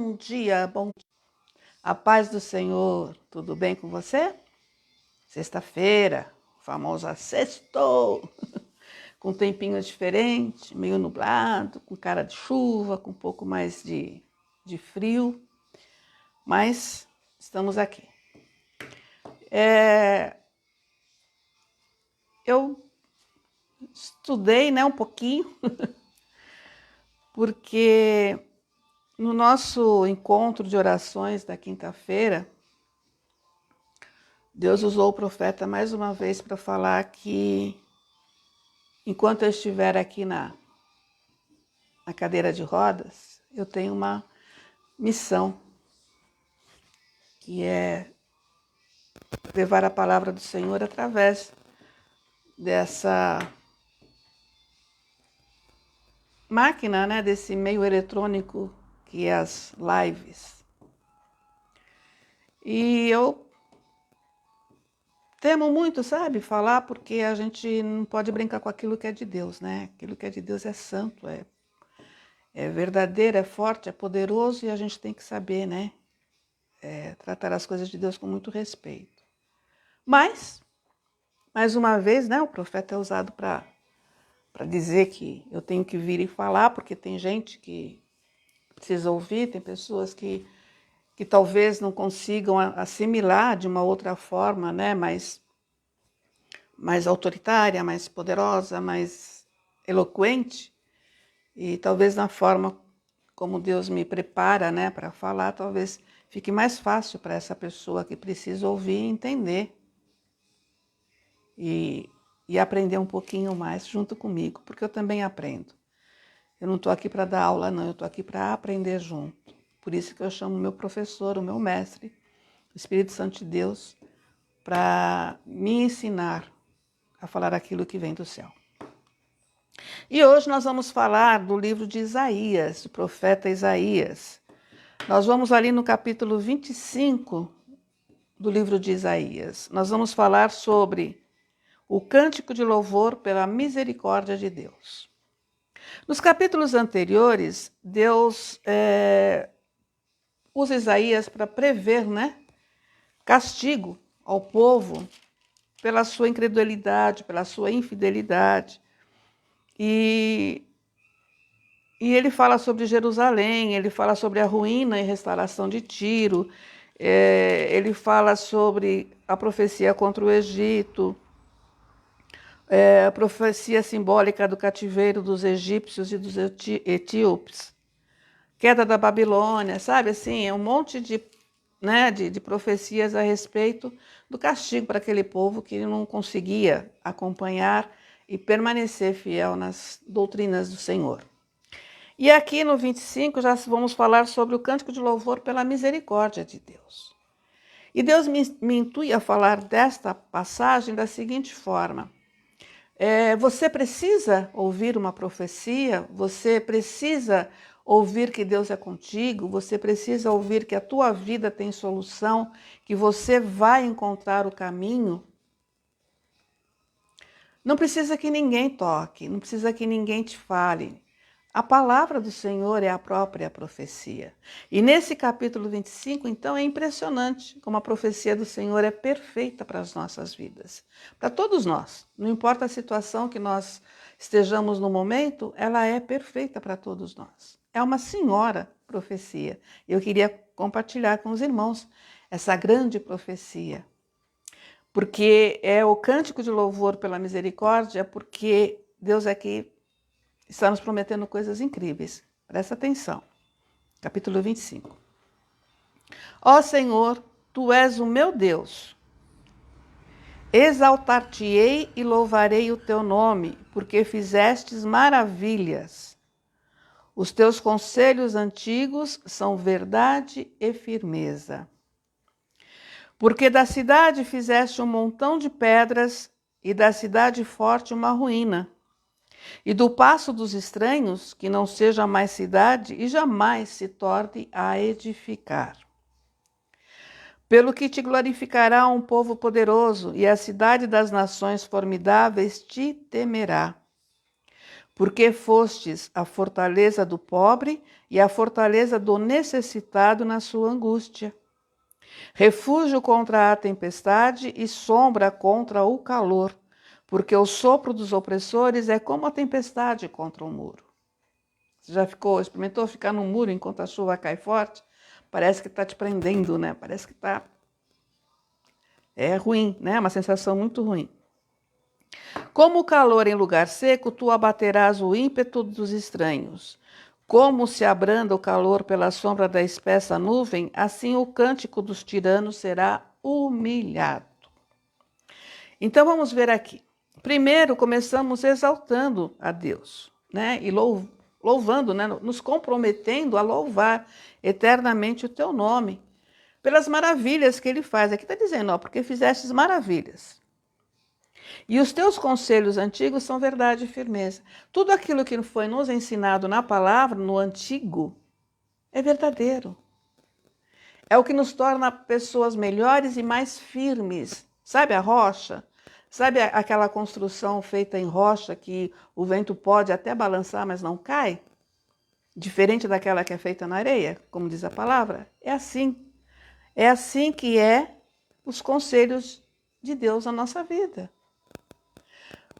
Bom dia, bom dia. A paz do Senhor, tudo bem com você? Sexta-feira, o famoso sextou, com um tempinho diferente, meio nublado, com cara de chuva, com um pouco mais de frio, mas estamos aqui. Eu estudei, um pouquinho, porque no nosso encontro de orações da quinta-feira, Deus usou o profeta mais uma vez para falar que enquanto eu estiver aqui na cadeira de rodas, eu tenho uma missão, que é levar a palavra do Senhor através dessa máquina, desse meio eletrônico que é as lives. E eu temo muito, falar, porque a gente não pode brincar com aquilo que é de Deus, Aquilo que é de Deus é santo, é verdadeiro, é forte, é poderoso, e a gente tem que saber, tratar as coisas de Deus com muito respeito. Mas, mais uma vez, o profeta é usado para dizer que eu tenho que vir e falar, porque tem gente que precisa ouvir, tem pessoas que talvez não consigam assimilar de uma outra forma, mais autoritária, mais poderosa, mais eloquente, e talvez na forma como Deus me prepara, para falar, talvez fique mais fácil para essa pessoa que precisa ouvir e entender e aprender um pouquinho mais junto comigo, porque eu também aprendo. Eu não estou aqui para dar aula, não, eu estou aqui para aprender junto. Por isso que eu chamo o meu professor, o meu mestre, o Espírito Santo de Deus, para me ensinar a falar aquilo que vem do céu. E hoje nós vamos falar do livro de Isaías, do profeta Isaías. Nós vamos ali no capítulo 25 do livro de Isaías. Nós vamos falar sobre o cântico de louvor pela misericórdia de Deus. Nos capítulos anteriores, Deus usa Isaías para prever, castigo ao povo pela sua incredulidade, pela sua infidelidade. E ele fala sobre Jerusalém, ele fala sobre a ruína e restauração de Tiro, ele fala sobre a profecia contra o Egito, a profecia simbólica do cativeiro dos egípcios e dos etíopes, queda da Babilônia, é um monte de profecias a respeito do castigo para aquele povo que não conseguia acompanhar e permanecer fiel nas doutrinas do Senhor. E aqui no 25 já vamos falar sobre o cântico de louvor pela misericórdia de Deus. E Deus me intui a falar desta passagem da seguinte forma: você precisa ouvir uma profecia, você precisa ouvir que Deus é contigo, você precisa ouvir que a tua vida tem solução, que você vai encontrar o caminho. Não precisa que ninguém toque, não precisa que ninguém te fale. A palavra do Senhor é a própria profecia. E nesse capítulo 25, então, é impressionante como a profecia do Senhor é perfeita para as nossas vidas. Para todos nós. Não importa a situação que nós estejamos no momento, ela é perfeita para todos nós. É uma senhora profecia. Eu queria compartilhar com os irmãos essa grande profecia. Porque é o cântico de louvor pela misericórdia, porque Deus aqui está nos prometendo coisas incríveis. Presta atenção. Capítulo 25. Ó Senhor, Tu és o meu Deus. Exaltar-te-ei e louvarei o Teu nome, porque fizestes maravilhas. Os Teus conselhos antigos são verdade e firmeza. Porque da cidade fizeste um montão de pedras e da cidade forte uma ruína. E do passo dos estranhos, que não seja mais cidade e jamais se torne a edificar. Pelo que te glorificará um povo poderoso, e a cidade das nações formidáveis te temerá. porque fostes a fortaleza do pobre e a fortaleza do necessitado na sua angústia. Refúgio contra a tempestade e sombra contra o calor, porque o sopro dos opressores é como a tempestade contra o muro. Você já experimentou ficar no muro enquanto a chuva cai forte? Parece que está te prendendo, né? Parece que está... É ruim, né? Uma sensação muito ruim. Como o calor em lugar seco, tu abaterás o ímpeto dos estranhos. Como se abranda o calor pela sombra da espessa nuvem, assim o cântico dos tiranos será humilhado. Então vamos ver aqui. Primeiro começamos exaltando a Deus, né? E louvando, né? Nos comprometendo a louvar eternamente o teu nome, pelas maravilhas que ele faz. Aqui está dizendo, ó, porque fizestes maravilhas. E os teus conselhos antigos são verdade e firmeza. Tudo aquilo que foi nos ensinado na palavra, no antigo, é verdadeiro. É o que nos torna pessoas melhores e mais firmes. Sabe a rocha? Sabe aquela construção feita em rocha que o vento pode até balançar, mas não cai? Diferente daquela que é feita na areia, como diz a palavra? É assim. É assim que é os conselhos de Deus na nossa vida.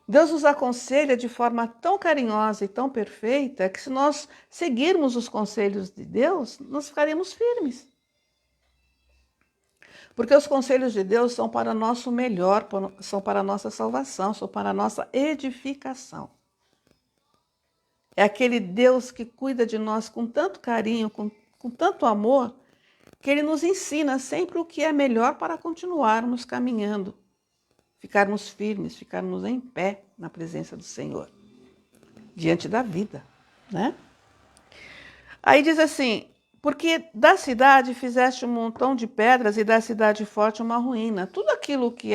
Deus nos aconselha de forma tão carinhosa e tão perfeita que se nós seguirmos os conselhos de Deus, nós ficaremos firmes. Porque os conselhos de Deus são para nosso melhor, são para a nossa salvação, são para a nossa edificação. É aquele Deus que cuida de nós com tanto carinho, com tanto amor, que Ele nos ensina sempre o que é melhor para continuarmos caminhando, ficarmos firmes, ficarmos em pé na presença do Senhor, diante da vida, né? Aí diz assim, porque da cidade fizeste um montão de pedras e da cidade forte uma ruína. Tudo aquilo que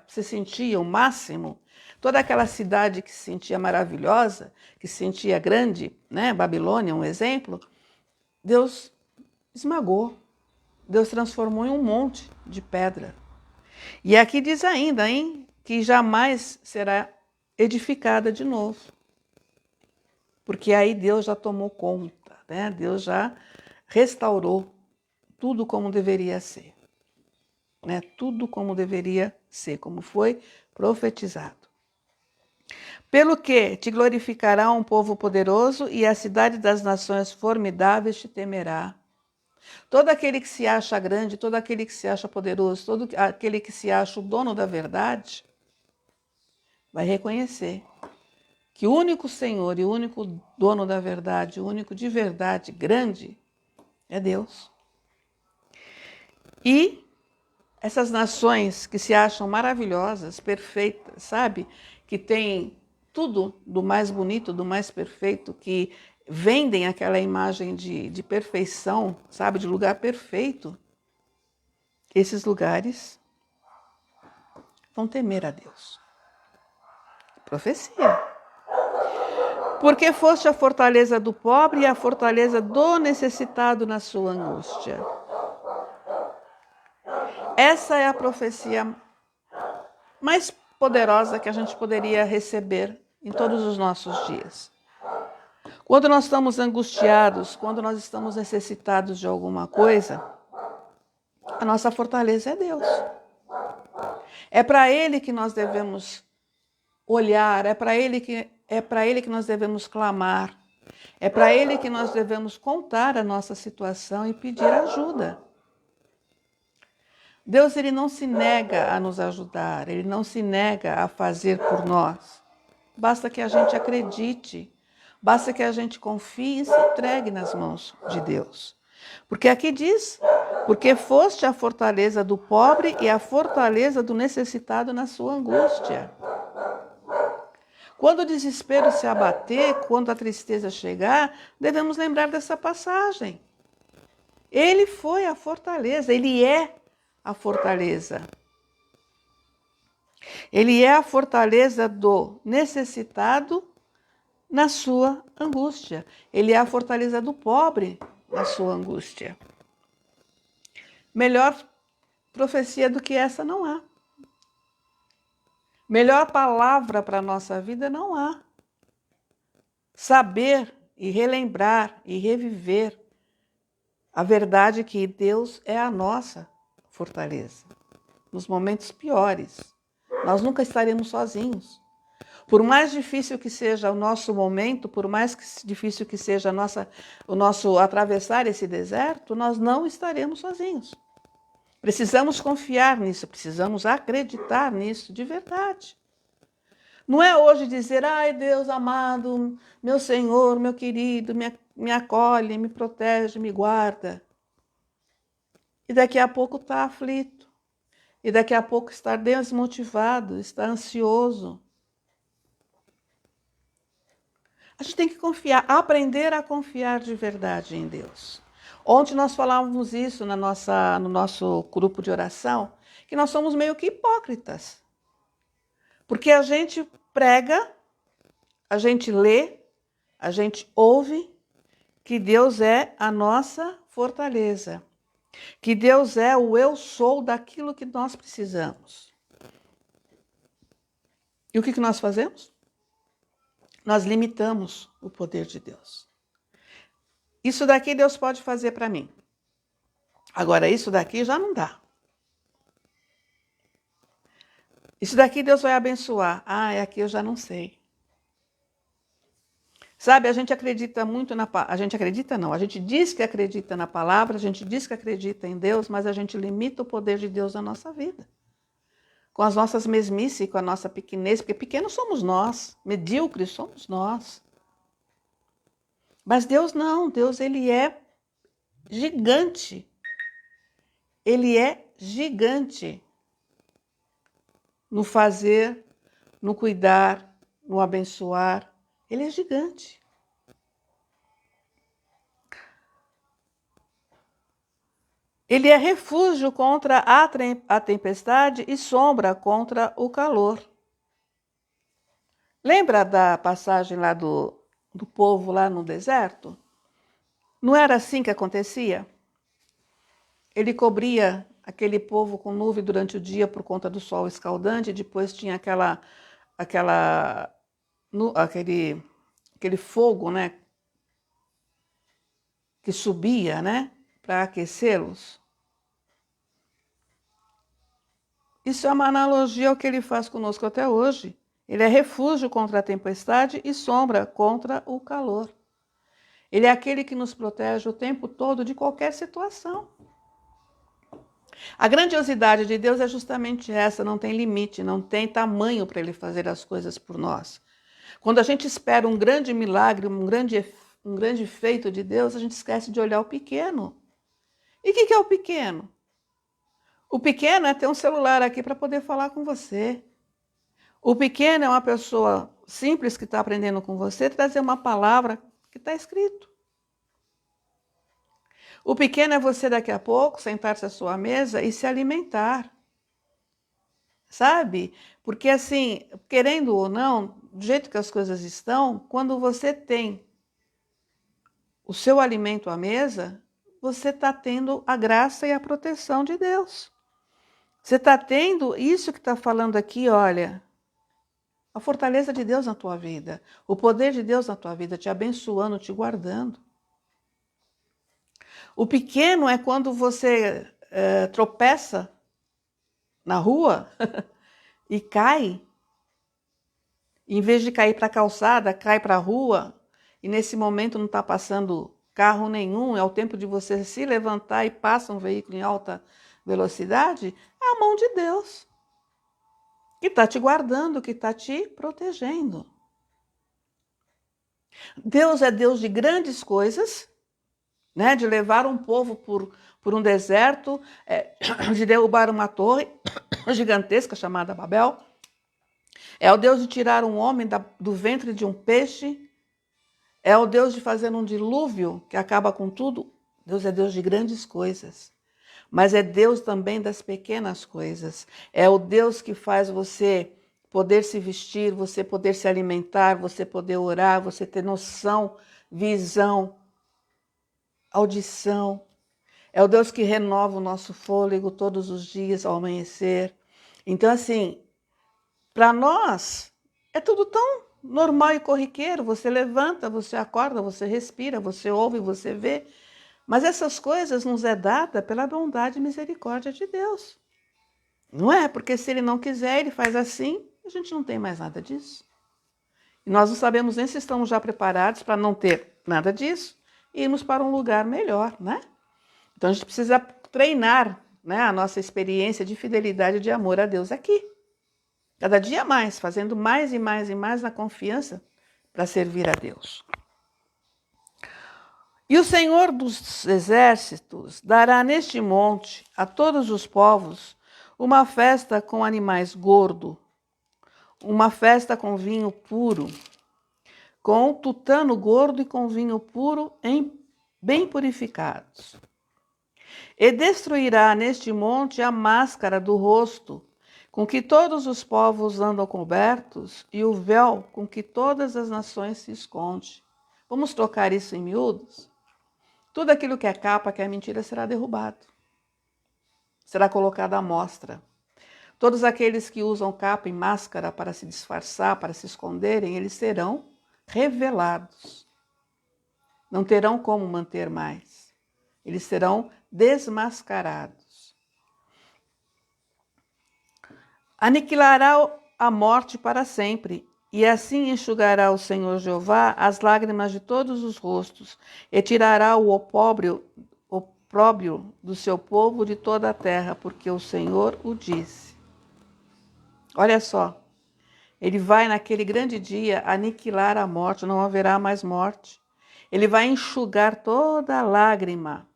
se sentia o máximo, toda aquela cidade que se sentia maravilhosa, que se sentia grande, né? Babilônia, um exemplo, Deus esmagou, Deus transformou em um monte de pedra. E aqui diz ainda, hein, que jamais será edificada de novo. Porque aí Deus já tomou conta, né? Deus já restaurou tudo como deveria ser. Né? Tudo como deveria ser, como foi profetizado. Pelo que te glorificará um povo poderoso e a cidade das nações formidáveis te temerá. Todo aquele que se acha grande, todo aquele que se acha poderoso, todo aquele que se acha o dono da verdade, vai reconhecer que o único Senhor e o único dono da verdade, o único de verdade grande, é Deus. E essas nações que se acham maravilhosas, perfeitas, sabe? Que têm tudo do mais bonito, do mais perfeito, que vendem aquela imagem de perfeição, sabe? De lugar perfeito. Esses lugares vão temer a Deus. Profecia. Porque foste a fortaleza do pobre e a fortaleza do necessitado na sua angústia. Essa é a profecia mais poderosa que a gente poderia receber em todos os nossos dias. Quando nós estamos angustiados, quando nós estamos necessitados de alguma coisa, a nossa fortaleza é Deus. É para Ele que nós devemos olhar, é para Ele que nós devemos clamar, é para Ele que nós devemos contar a nossa situação e pedir ajuda. Deus, Ele não se nega a nos ajudar, Ele não se nega a fazer por nós. Basta que a gente acredite, basta que a gente confie e se entregue nas mãos de Deus. Porque aqui diz, porque foste a fortaleza do pobre e a fortaleza do necessitado na sua angústia. Quando o desespero se abater, quando a tristeza chegar, devemos lembrar dessa passagem. Ele foi a fortaleza, Ele é a fortaleza. Ele é a fortaleza do necessitado na sua angústia. Ele é a fortaleza do pobre na sua angústia. Melhor profecia do que essa não há. Melhor palavra para a nossa vida não há. saber e relembrar e reviver a verdade que Deus é a nossa fortaleza. Nos momentos piores, nós nunca estaremos sozinhos. Por mais difícil que seja o nosso momento, por mais difícil que seja o nosso atravessar esse deserto, nós não estaremos sozinhos. Precisamos confiar nisso, precisamos acreditar nisso de verdade. Não é hoje dizer, ai Deus amado, meu Senhor, meu querido, me acolhe, me protege, me guarda. E daqui a pouco está aflito. E daqui a pouco está desmotivado, está ansioso. A gente tem que confiar, aprender a confiar de verdade em Deus. Ontem nós falávamos isso no nosso grupo de oração, que nós somos meio que hipócritas. Porque a gente prega, a gente lê, a gente ouve que Deus é a nossa fortaleza, que Deus é o eu sou daquilo que nós precisamos. E o que nós fazemos? Nós limitamos o poder de Deus. Isso daqui Deus pode fazer para mim. Agora, isso daqui já não dá. Isso daqui Deus vai abençoar. Ah, é aqui eu já não sei. Sabe, a gente acredita muito a gente acredita não, a gente diz que acredita na palavra, a gente diz que acredita em Deus, mas a gente limita o poder de Deus na nossa vida. Com as nossas mesmices, com a nossa pequenez, porque pequenos somos nós, medíocres somos nós. Mas Deus não, Deus ele é gigante. Ele é gigante no fazer, no cuidar, no abençoar. Ele é gigante. Ele é refúgio contra a tempestade e sombra contra o calor. Lembra da passagem lá do povo lá no deserto? Não era assim que acontecia? Ele cobria aquele povo com nuvem durante o dia por conta do sol escaldante, e depois tinha aquele fogo, né, que subia, né, para aquecê-los. Isso é uma analogia ao que ele faz conosco até hoje. Ele é refúgio contra a tempestade e sombra contra o calor. Ele é aquele que nos protege o tempo todo de qualquer situação. A grandiosidade de Deus é justamente essa, não tem limite, não tem tamanho para ele fazer as coisas por nós. Quando a gente espera um grande milagre, um grande feito de Deus, a gente esquece de olhar o pequeno. E o que é o pequeno? O pequeno é ter um celular aqui para poder falar com você. O pequeno é uma pessoa simples que está aprendendo com você, trazer uma palavra que está escrito. O pequeno é você daqui a pouco sentar-se à sua mesa e se alimentar. Sabe? Porque assim, querendo ou não, do jeito que as coisas estão, quando você tem o seu alimento à mesa, você está tendo a graça e a proteção de Deus. Você está tendo isso que está falando aqui, olha, a fortaleza de Deus na tua vida, o poder de Deus na tua vida, te abençoando, te guardando. O pequeno é quando você tropeça na rua e cai. Em vez de cair para a calçada, cai para a rua. E nesse momento não está passando carro nenhum, é o tempo de você se levantar e passa um veículo em alta velocidade. É a mão de Deus que está te guardando, que está te protegendo. Deus é Deus de grandes coisas, né? De levar um povo por um deserto, de derrubar uma torre gigantesca chamada Babel. É o Deus de tirar um homem do ventre de um peixe. É o Deus de fazer um dilúvio que acaba com tudo. Deus é Deus de grandes coisas. Mas é Deus também das pequenas coisas. É o Deus que faz você poder se vestir, você poder se alimentar, você poder orar, você ter noção, visão, audição. É o Deus que renova o nosso fôlego todos os dias ao amanhecer. Então, assim, para nós, é tudo tão normal e corriqueiro. Você levanta, você acorda, você respira, você ouve, você vê. Mas essas coisas nos é dada pela bondade e misericórdia de Deus. Não é? Porque se Ele não quiser, Ele faz assim, a gente não tem mais nada disso. E nós não sabemos nem se estamos já preparados para não ter nada disso e irmos para um lugar melhor, né? Então a gente precisa treinar, né, a nossa experiência de fidelidade e de amor a Deus aqui. Cada dia mais, fazendo mais e mais e mais na confiança para servir a Deus. E o Senhor dos Exércitos dará neste monte a todos os povos uma festa com animais gordos, uma festa com vinho puro, com tutano gordo e com vinho puro bem purificados. E destruirá neste monte a máscara do rosto, com que todos os povos andam cobertos, e o véu com que todas as nações se escondem. Vamos trocar isso em miúdos? Tudo aquilo que é capa, que é mentira, será derrubado. Será colocado à mostra. Todos aqueles que usam capa e máscara para se disfarçar, para se esconderem, eles serão revelados. Não terão como manter mais. Eles serão desmascarados. Aniquilará a morte para sempre, e assim enxugará o Senhor Jeová as lágrimas de todos os rostos, e tirará o opróbrio do seu povo de toda a terra, porque o Senhor o disse. Olha só, ele vai naquele grande dia aniquilar a morte, não haverá mais morte. Ele vai enxugar toda a lágrima.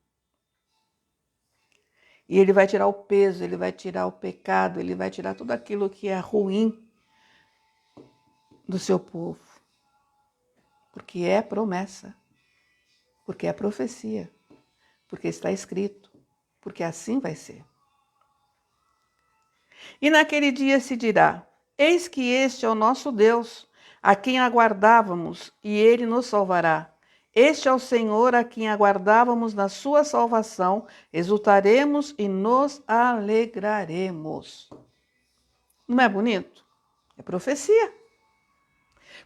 E ele vai tirar o peso, ele vai tirar o pecado, ele vai tirar tudo aquilo que é ruim do seu povo. Porque é promessa, porque é profecia, porque está escrito, porque assim vai ser. E naquele dia se dirá: eis que este é o nosso Deus, a quem aguardávamos, e ele nos salvará. Este é o Senhor a quem aguardávamos na sua salvação, exultaremos e nos alegraremos. Não é bonito? É profecia.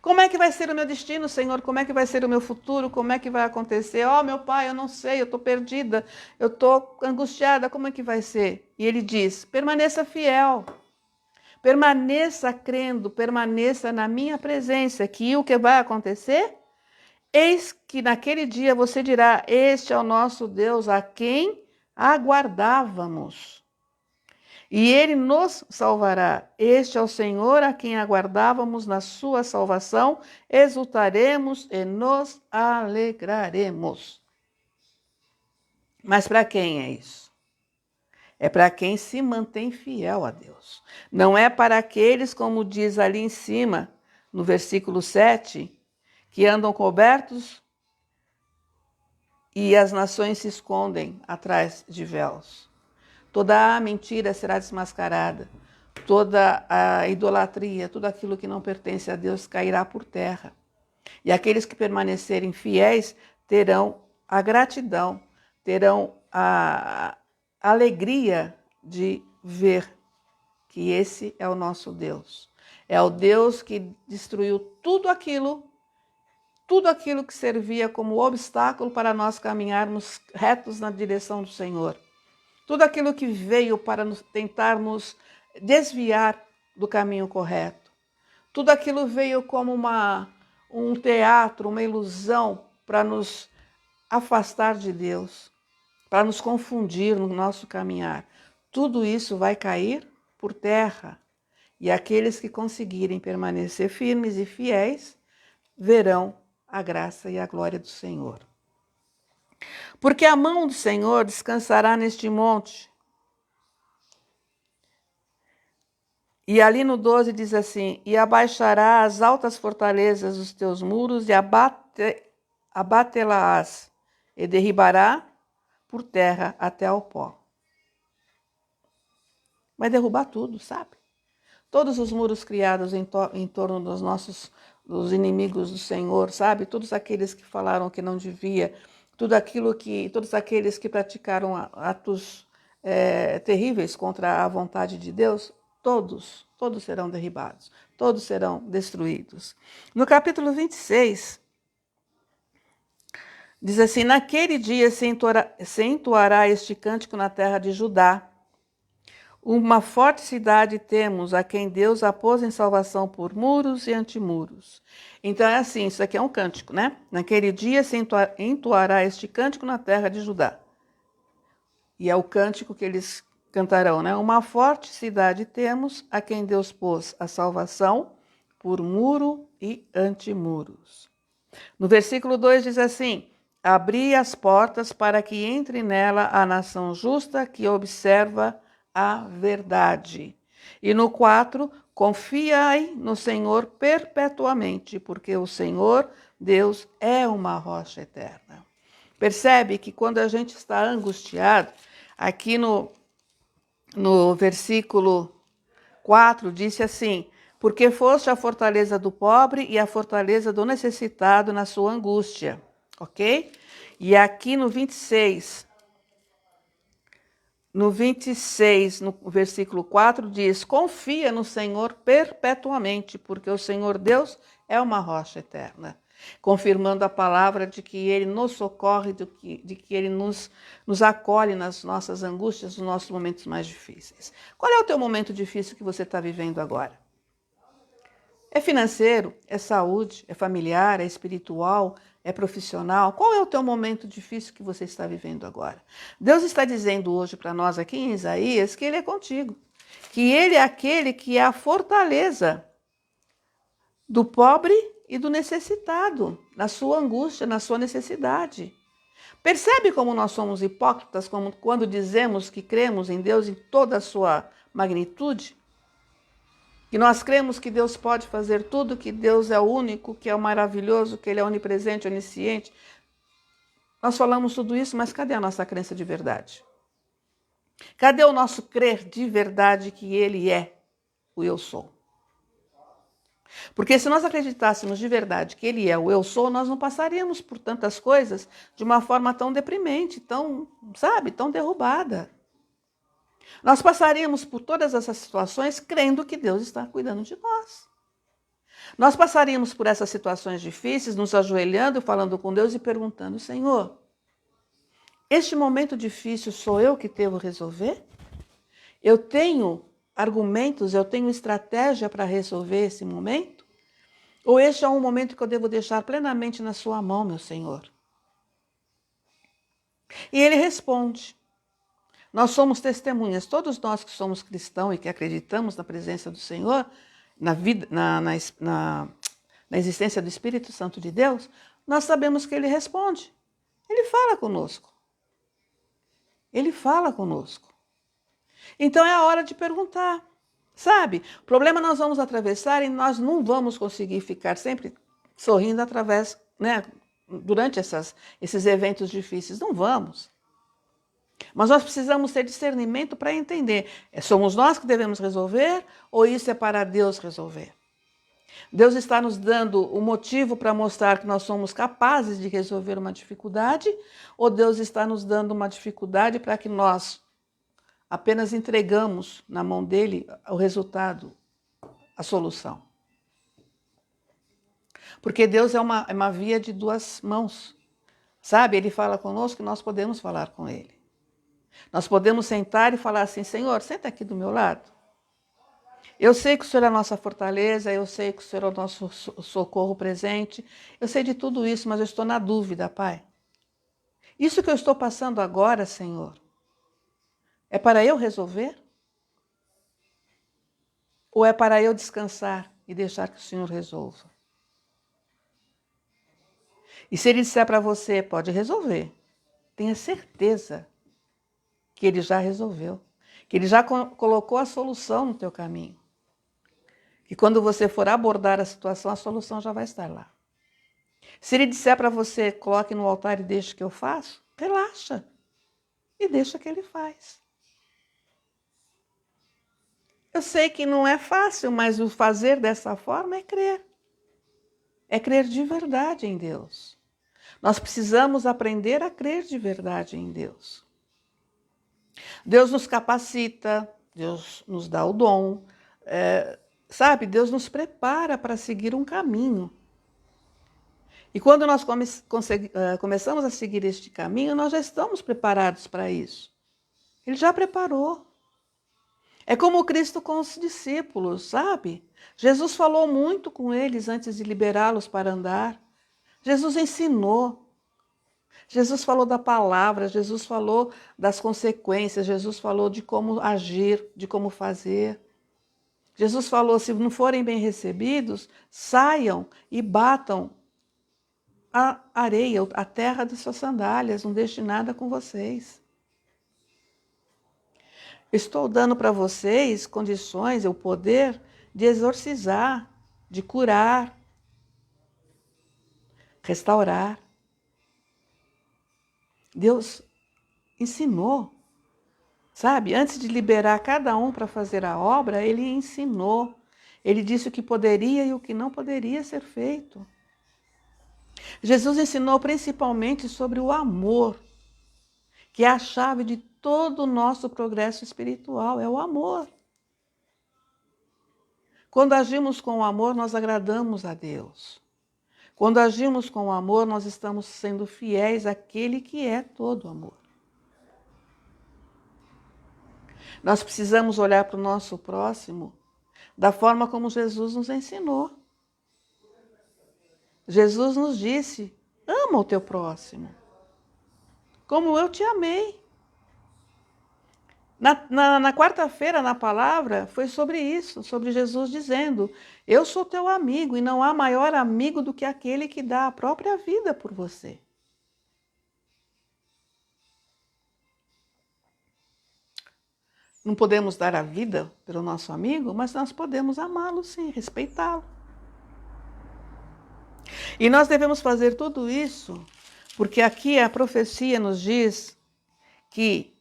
Como é que vai ser o meu destino, Senhor? Como é que vai ser o meu futuro? Como é que vai acontecer? Oh, meu Pai, eu não sei, eu estou perdida, eu estou angustiada, como é que vai ser? E ele diz: permaneça fiel, permaneça crendo, permaneça na minha presença, que o que vai acontecer? Eis que naquele dia você dirá: este é o nosso Deus, a quem aguardávamos. E ele nos salvará. Este é o Senhor a quem aguardávamos na sua salvação. Exultaremos e nos alegraremos. Mas para quem é isso? É para quem se mantém fiel a Deus. Não é para aqueles, como diz ali em cima, no versículo 7, que andam cobertos e as nações se escondem atrás de véus. Toda a mentira será desmascarada, toda a idolatria, tudo aquilo que não pertence a Deus cairá por terra. E aqueles que permanecerem fiéis terão a gratidão, terão a alegria de ver que esse é o nosso Deus. É o Deus que destruiu tudo aquilo que servia como obstáculo para nós caminharmos retos na direção do Senhor. Tudo aquilo que veio para tentar nos desviar do caminho correto. Tudo aquilo veio como um teatro, uma ilusão para nos afastar de Deus, para nos confundir no nosso caminhar. Tudo isso vai cair por terra. E aqueles que conseguirem permanecer firmes e fiéis verão a graça e a glória do Senhor. Porque a mão do Senhor descansará neste monte. E ali no 12 diz assim: e abaixará as altas fortalezas dos teus muros e abatê-las, e derribará por terra até ao pó. Vai derrubar tudo, sabe? Todos os muros criados em torno dos inimigos do Senhor, sabe? Todos aqueles que falaram que não devia, todos aqueles que praticaram atos terríveis contra a vontade de Deus, todos todos serão derribados, todos serão destruídos. No capítulo 26, diz assim: naquele dia se entoará este cântico na terra de Judá. Uma forte cidade temos, a quem Deus a pôs em salvação por muros e antimuros. Então é assim, isso aqui é um cântico, né? Naquele dia se entoará este cântico na terra de Judá. E é o cântico que eles cantarão, né? Uma forte cidade temos, a quem Deus pôs a salvação por muro e antimuros. No versículo 2 diz assim: abri as portas para que entre nela a nação justa que observa a verdade. E no 4, confiai no Senhor perpetuamente, porque o Senhor, Deus, é uma rocha eterna. Percebe que quando a gente está angustiado, aqui no versículo 4, disse assim: porque foste a fortaleza do pobre e a fortaleza do necessitado na sua angústia. Ok? E aqui no 26, no versículo 4, diz: confia no Senhor perpetuamente, porque o Senhor Deus é uma rocha eterna. Confirmando a palavra de que Ele nos socorre, de que Ele nos acolhe nas nossas angústias, nos nossos momentos mais difíceis. Qual é o teu momento difícil que você está vivendo agora? É financeiro? É saúde? É familiar? É espiritual? É profissional? Qual é o teu momento difícil que você está vivendo agora? Deus está dizendo hoje para nós aqui em Isaías que Ele é contigo, que Ele é aquele que é a fortaleza do pobre e do necessitado, na sua angústia, na sua necessidade. Percebe como nós somos hipócritas quando dizemos que cremos em Deus em toda a sua magnitude? Que nós cremos que Deus pode fazer tudo, que Deus é o único, que é o maravilhoso, que Ele é onipresente, onisciente. Nós falamos tudo isso, mas cadê a nossa crença de verdade? Cadê o nosso crer de verdade que Ele é o eu sou? Porque se nós acreditássemos de verdade que Ele é o eu sou, nós não passaríamos por tantas coisas de uma forma tão deprimente, tão derrubada. Nós passaríamos por todas essas situações crendo que Deus está cuidando de nós. Nós passaríamos por essas situações difíceis, nos ajoelhando, falando com Deus e perguntando: Senhor, este momento difícil sou eu que devo resolver? Eu tenho argumentos, eu tenho estratégia para resolver esse momento? Ou este é um momento que eu devo deixar plenamente na sua mão, meu Senhor? E Ele responde. Nós somos testemunhas, todos nós que somos cristãos e que acreditamos na presença do Senhor, na existência do Espírito Santo de Deus, nós sabemos que Ele responde. Ele fala conosco. Ele fala conosco. Então é a hora de perguntar, sabe? O problema nós vamos atravessar e nós não vamos conseguir ficar sempre sorrindo durante esses eventos difíceis. Não vamos. Mas nós precisamos ter discernimento para entender. Somos nós que devemos resolver ou isso é para Deus resolver? Deus está nos dando o motivo para mostrar que nós somos capazes de resolver uma dificuldade ou Deus está nos dando uma dificuldade para que nós apenas entregamos na mão dele o resultado, a solução? Porque Deus é uma via de duas mãos. Sabe? Ele fala conosco e nós podemos falar com Ele. Nós podemos sentar e falar assim: Senhor, senta aqui do meu lado. Eu sei que o Senhor é a nossa fortaleza, eu sei que o Senhor é o nosso socorro presente, eu sei de tudo isso, mas eu estou na dúvida, Pai. Isso que eu estou passando agora, Senhor, é para eu resolver? Ou é para eu descansar e deixar que o Senhor resolva? E se Ele disser para você, pode resolver, tenha certeza que Ele já resolveu, que Ele já colocou a solução no teu caminho. Que quando você for abordar a situação, a solução já vai estar lá. Se Ele disser para você, coloque no altar e deixe que eu faço, relaxa e deixa que Ele faz. Eu sei que não é fácil, mas o fazer dessa forma é crer. É crer de verdade em Deus. Nós precisamos aprender a crer de verdade em Deus. Deus nos capacita, Deus nos dá o dom, sabe, Deus nos prepara para seguir um caminho. E quando nós começamos a seguir este caminho, nós já estamos preparados para isso. Ele já preparou. É como Cristo com os discípulos, sabe? Jesus falou muito com eles antes de liberá-los para andar. Jesus ensinou. Jesus falou da palavra, Jesus falou das consequências, Jesus falou de como agir, de como fazer. Jesus falou, se não forem bem recebidos, saiam e batam a areia, a terra de suas sandálias, não deixe nada com vocês. Estou dando para vocês condições, o poder de exorcizar, de curar, restaurar. Deus ensinou, sabe? Antes de liberar cada um para fazer a obra, ele ensinou. Ele disse o que poderia e o que não poderia ser feito. Jesus ensinou principalmente sobre o amor, que é a chave de todo o nosso progresso espiritual, é o amor. Quando agimos com o amor, nós agradamos a Deus. Quando agimos com o amor, nós estamos sendo fiéis àquele que é todo amor. Nós precisamos olhar para o nosso próximo da forma como Jesus nos ensinou. Jesus nos disse, ama o teu próximo, como eu te amei. Na quarta-feira, na palavra, foi sobre isso, sobre Jesus dizendo, eu sou teu amigo e não há maior amigo do que aquele que dá a própria vida por você. Não podemos dar a vida pelo nosso amigo, mas nós podemos amá-lo sim, respeitá-lo. E nós devemos fazer tudo isso, porque aqui a profecia nos diz que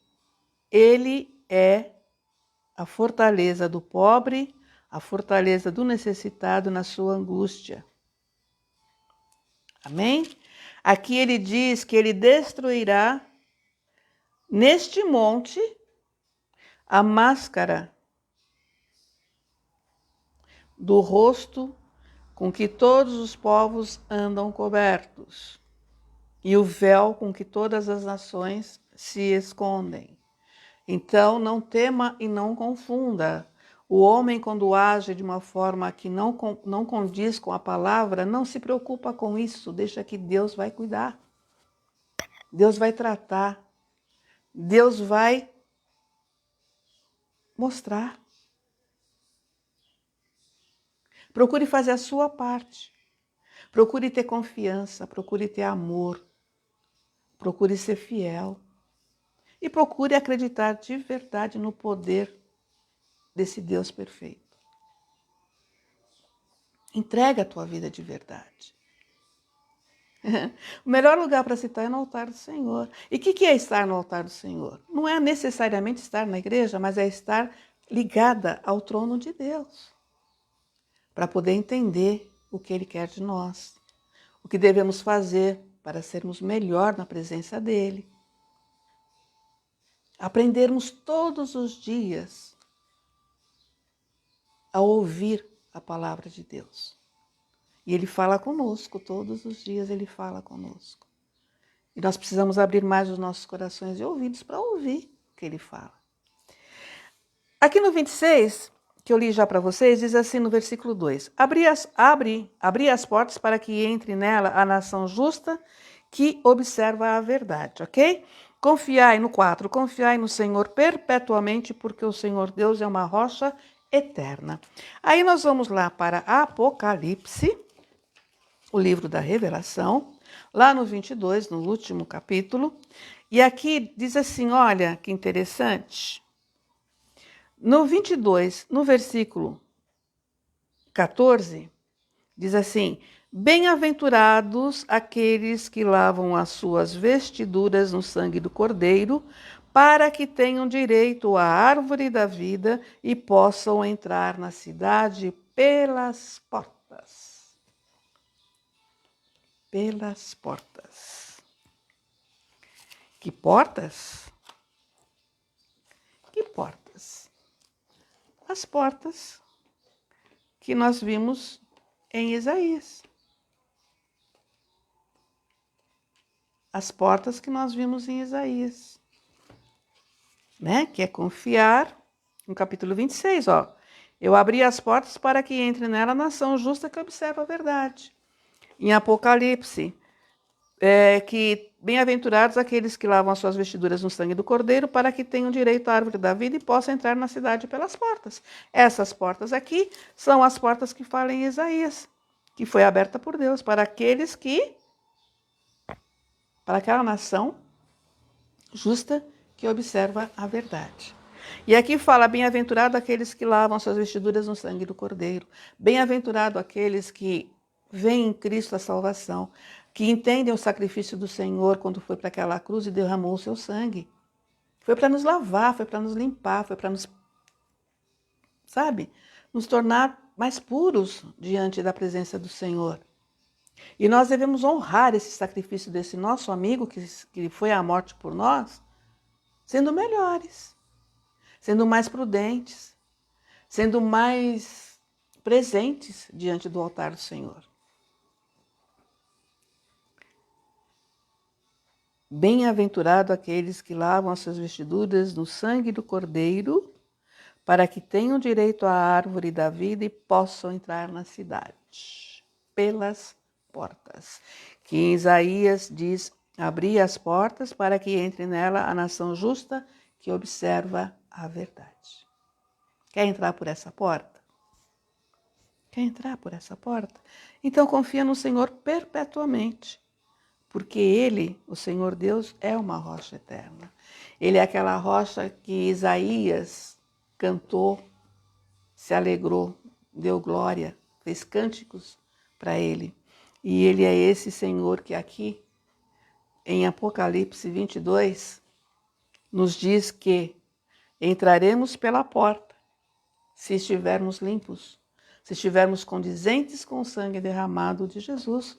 ele é a fortaleza do pobre, a fortaleza do necessitado na sua angústia. Amém? Aqui ele diz que ele destruirá neste monte a máscara do rosto com que todos os povos andam cobertos e o véu com que todas as nações se escondem. Então, não tema e não confunda. O homem, quando age de uma forma que não condiz com a palavra, não se preocupa com isso, deixa que Deus vai cuidar. Deus vai tratar. Deus vai mostrar. Procure fazer a sua parte. Procure ter confiança, procure ter amor. Procure ser fiel. E procure acreditar de verdade no poder desse Deus perfeito. Entrega a tua vida de verdade. O melhor lugar para se estar é no altar do Senhor. E o que é estar no altar do Senhor? Não é necessariamente estar na igreja, mas é estar ligada ao trono de Deus. Para poder entender o que Ele quer de nós. O que devemos fazer para sermos melhor na presença dEle. Aprendermos todos os dias a ouvir a palavra de Deus. E Ele fala conosco, todos os dias Ele fala conosco. E nós precisamos abrir mais os nossos corações e ouvidos para ouvir o que Ele fala. Aqui no 26, que eu li já para vocês, diz assim no versículo 2, abri as portas para que entre nela a nação justa que observa a verdade, ok? Confiai no 4, confiai no Senhor perpetuamente, porque o Senhor Deus é uma rocha eterna. Aí nós vamos lá para Apocalipse, o livro da Revelação, lá no 22, no último capítulo, e aqui diz assim, olha que interessante, no 22, no versículo 14, diz assim, bem-aventurados aqueles que lavam as suas vestiduras no sangue do Cordeiro, para que tenham direito à árvore da vida e possam entrar na cidade pelas portas. Pelas portas. Que portas? Que portas? As portas que nós vimos em Isaías. As portas que nós vimos em Isaías, né? Que é confiar, no capítulo 26, ó. Eu abri as portas para que entre nela a nação justa que observa a verdade. Em Apocalipse, que bem-aventurados aqueles que lavam as suas vestiduras no sangue do Cordeiro, para que tenham direito à árvore da vida e possam entrar na cidade pelas portas. Essas portas aqui são as portas que falam em Isaías, que foi aberta por Deus para aqueles que, para aquela nação justa que observa a verdade. E aqui fala, bem-aventurado aqueles que lavam suas vestiduras no sangue do Cordeiro. Bem-aventurado aqueles que veem em Cristo a salvação, que entendem o sacrifício do Senhor quando foi para aquela cruz e derramou o seu sangue. Foi para nos lavar, foi para nos limpar, foi para nos, nos tornar mais puros diante da presença do Senhor. E nós devemos honrar esse sacrifício desse nosso amigo que foi à morte por nós, sendo melhores, sendo mais prudentes, sendo mais presentes diante do altar do Senhor. Bem-aventurado aqueles que lavam as suas vestiduras no sangue do Cordeiro, para que tenham direito à árvore da vida e possam entrar na cidade, pelas portas. Que em Isaías diz, abri as portas para que entre nela a nação justa que observa a verdade. Quer entrar por essa porta? Quer entrar por essa porta? Então confia no Senhor perpetuamente, porque Ele, o Senhor Deus, é uma rocha eterna. Ele é aquela rocha que Isaías cantou, se alegrou, deu glória, fez cânticos para Ele. E Ele é esse Senhor que aqui, em Apocalipse 22, nos diz que entraremos pela porta, se estivermos limpos, se estivermos condizentes com o sangue derramado de Jesus,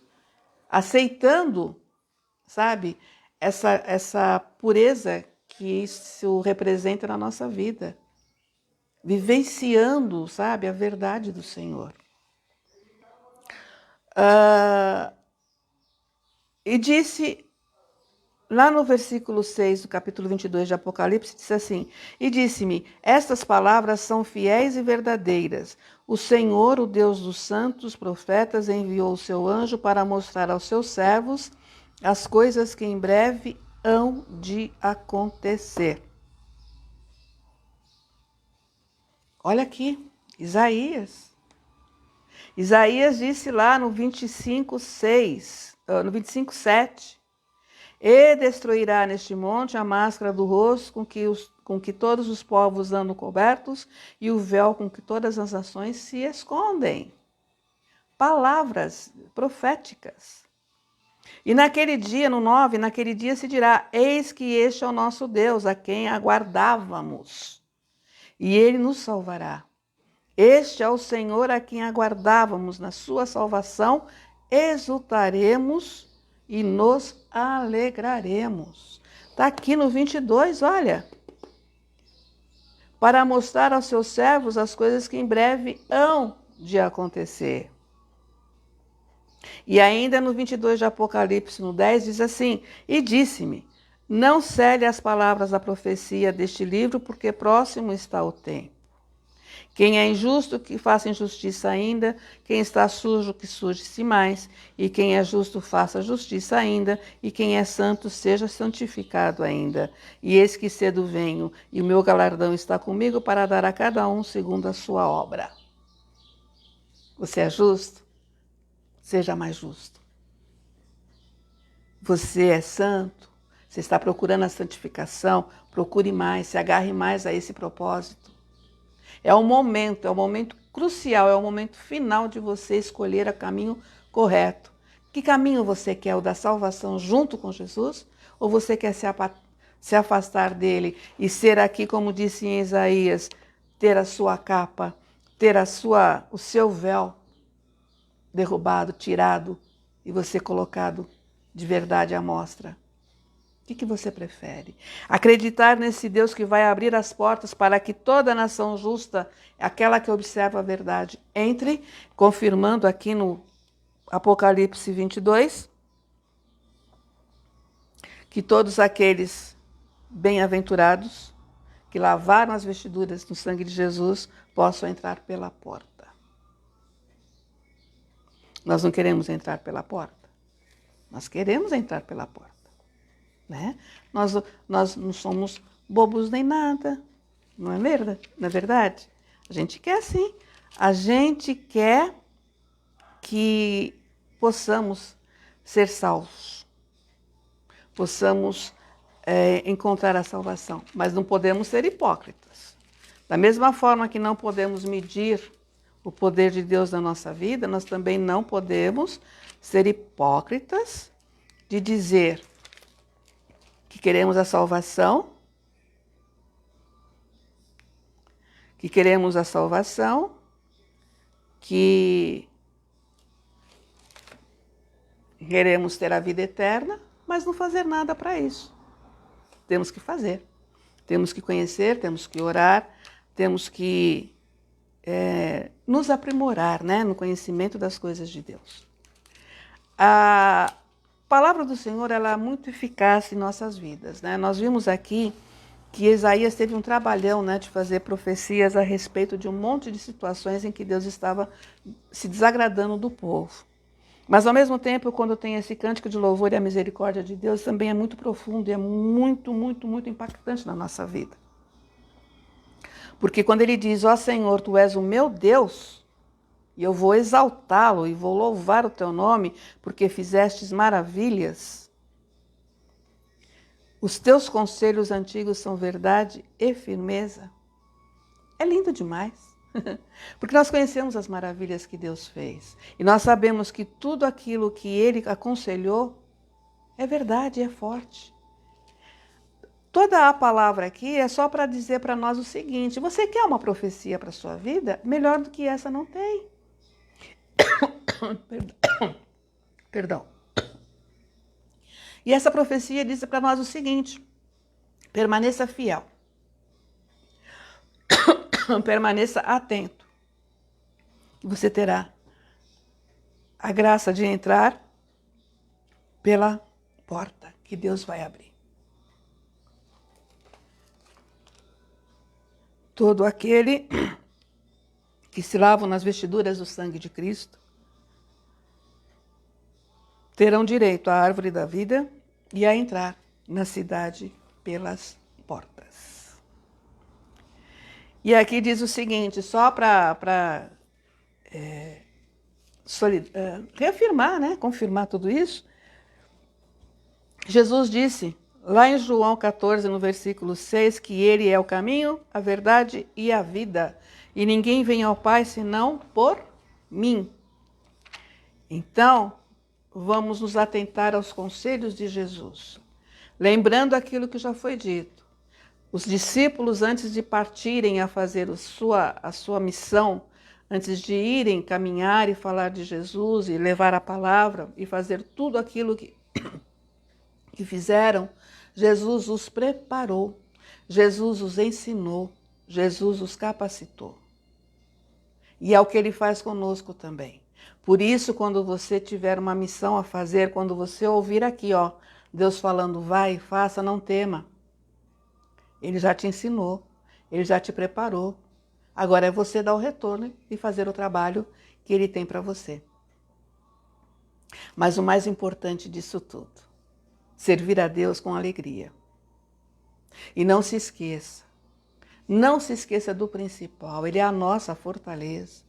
aceitando, essa pureza que isso representa na nossa vida, vivenciando, a verdade do Senhor. E disse, lá no versículo 6 do capítulo 22 de Apocalipse, diz assim, e disse-me, estas palavras são fiéis e verdadeiras. O Senhor, o Deus dos santos profetas, enviou o seu anjo para mostrar aos seus servos as coisas que em breve hão de acontecer. Olha aqui, Isaías. Isaías disse lá no 25:7, e destruirá neste monte a máscara do rosto com que todos os povos andam cobertos e o véu com que todas as nações se escondem. Palavras proféticas. E naquele dia, no 9, naquele dia se dirá, eis que este é o nosso Deus, a quem aguardávamos, e ele nos salvará. Este é o Senhor a quem aguardávamos, na sua salvação exultaremos e nos alegraremos. Está aqui no 22, olha. Para mostrar aos seus servos as coisas que em breve hão de acontecer. E ainda no 22 de Apocalipse, no 10, diz assim, e disse-me, não cele as palavras da profecia deste livro, porque próximo está o tempo. Quem é injusto, que faça injustiça ainda. Quem está sujo, que suje-se mais. E quem é justo, faça justiça ainda. E quem é santo, seja santificado ainda. E eis que cedo venho, e o meu galardão está comigo para dar a cada um segundo a sua obra. Você é justo? Seja mais justo. Você é santo? Você está procurando a santificação? Procure mais, se agarre mais a esse propósito. É o momento crucial, é o momento final de você escolher o caminho correto. Que caminho você quer? O da salvação junto com Jesus? Ou você quer se afastar dele e ser aqui, como disse em Isaías, ter a sua capa, ter o seu véu derrubado, tirado e você colocado de verdade à mostra? O que você prefere? Acreditar nesse Deus que vai abrir as portas para que toda nação justa, aquela que observa a verdade, entre, confirmando aqui no Apocalipse 22, que todos aqueles bem-aventurados que lavaram as vestiduras no sangue de Jesus possam entrar pela porta. Nós não queremos entrar pela porta. Nós queremos entrar pela porta. Né? Nós não somos bobos nem nada, não é mesmo? Não é verdade? A gente quer sim. A gente quer que possamos ser salvos, possamos encontrar a salvação, mas não podemos ser hipócritas. Da mesma forma que não podemos medir o poder de Deus na nossa vida, nós também não podemos ser hipócritas de dizer que queremos a salvação, que queremos ter a vida eterna, mas não fazer nada para isso. Temos que fazer, temos que conhecer, temos que orar, temos que nos aprimorar, né, no conhecimento das coisas de Deus. A palavra do Senhor, ela é muito eficaz em nossas vidas, né? Nós vimos aqui que Isaías teve um trabalhão, né, de fazer profecias a respeito de um monte de situações em que Deus estava se desagradando do povo. Mas, ao mesmo tempo, quando tem esse cântico de louvor e a misericórdia de Deus, também é muito profundo e é muito, muito, muito impactante na nossa vida. Porque quando ele diz, ó Senhor, tu és o meu Deus, e eu vou exaltá-lo e vou louvar o teu nome, porque fizestes maravilhas. Os teus conselhos antigos são verdade e firmeza. É lindo demais. Porque nós conhecemos as maravilhas que Deus fez. E nós sabemos que tudo aquilo que Ele aconselhou é verdade, é forte. Toda a palavra aqui é só para dizer para nós o seguinte: você quer uma profecia para a sua vida? Melhor do que essa não tem. Perdão. E essa profecia diz para nós o seguinte: permaneça fiel. Permaneça atento. E você terá a graça de entrar pela porta que Deus vai abrir. Todo aquele que se lavam nas vestiduras do sangue de Cristo terão direito à árvore da vida e a entrar na cidade pelas portas. E aqui diz o seguinte, só para reafirmar, né, confirmar tudo isso, Jesus disse, lá em João 14, no versículo 6, que Ele é o caminho, a verdade e a vida, e ninguém vem ao Pai senão por mim. Então, vamos nos atentar aos conselhos de Jesus, lembrando aquilo que já foi dito. Os discípulos, antes de partirem a fazer a sua missão, antes de irem caminhar e falar de Jesus e levar a palavra e fazer tudo aquilo que fizeram, Jesus os preparou, Jesus os ensinou, Jesus os capacitou. E é o que Ele faz conosco também. Por isso, quando você tiver uma missão a fazer, quando você ouvir aqui, ó, Deus falando, vai, faça, não tema. Ele já te ensinou, Ele já te preparou. Agora é você dar o retorno e fazer o trabalho que Ele tem para você. Mas o mais importante disso tudo, servir a Deus com alegria. E não se esqueça do principal, Ele é a nossa fortaleza.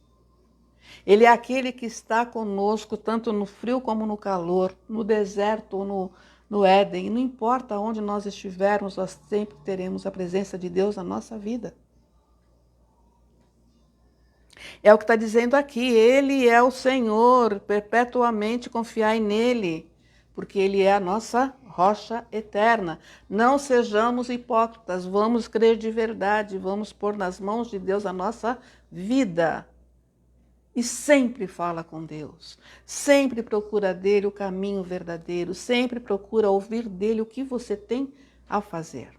Ele é aquele que está conosco tanto no frio como no calor, no deserto ou no Éden. Não importa onde nós estivermos, nós sempre teremos a presença de Deus na nossa vida. É o que está dizendo aqui, Ele é o Senhor, perpetuamente confiai nele, porque Ele é a nossa rocha eterna. Não sejamos hipócritas, vamos crer de verdade, vamos pôr nas mãos de Deus a nossa vida. E sempre fala com Deus, sempre procura dele o caminho verdadeiro, sempre procura ouvir dele o que você tem a fazer.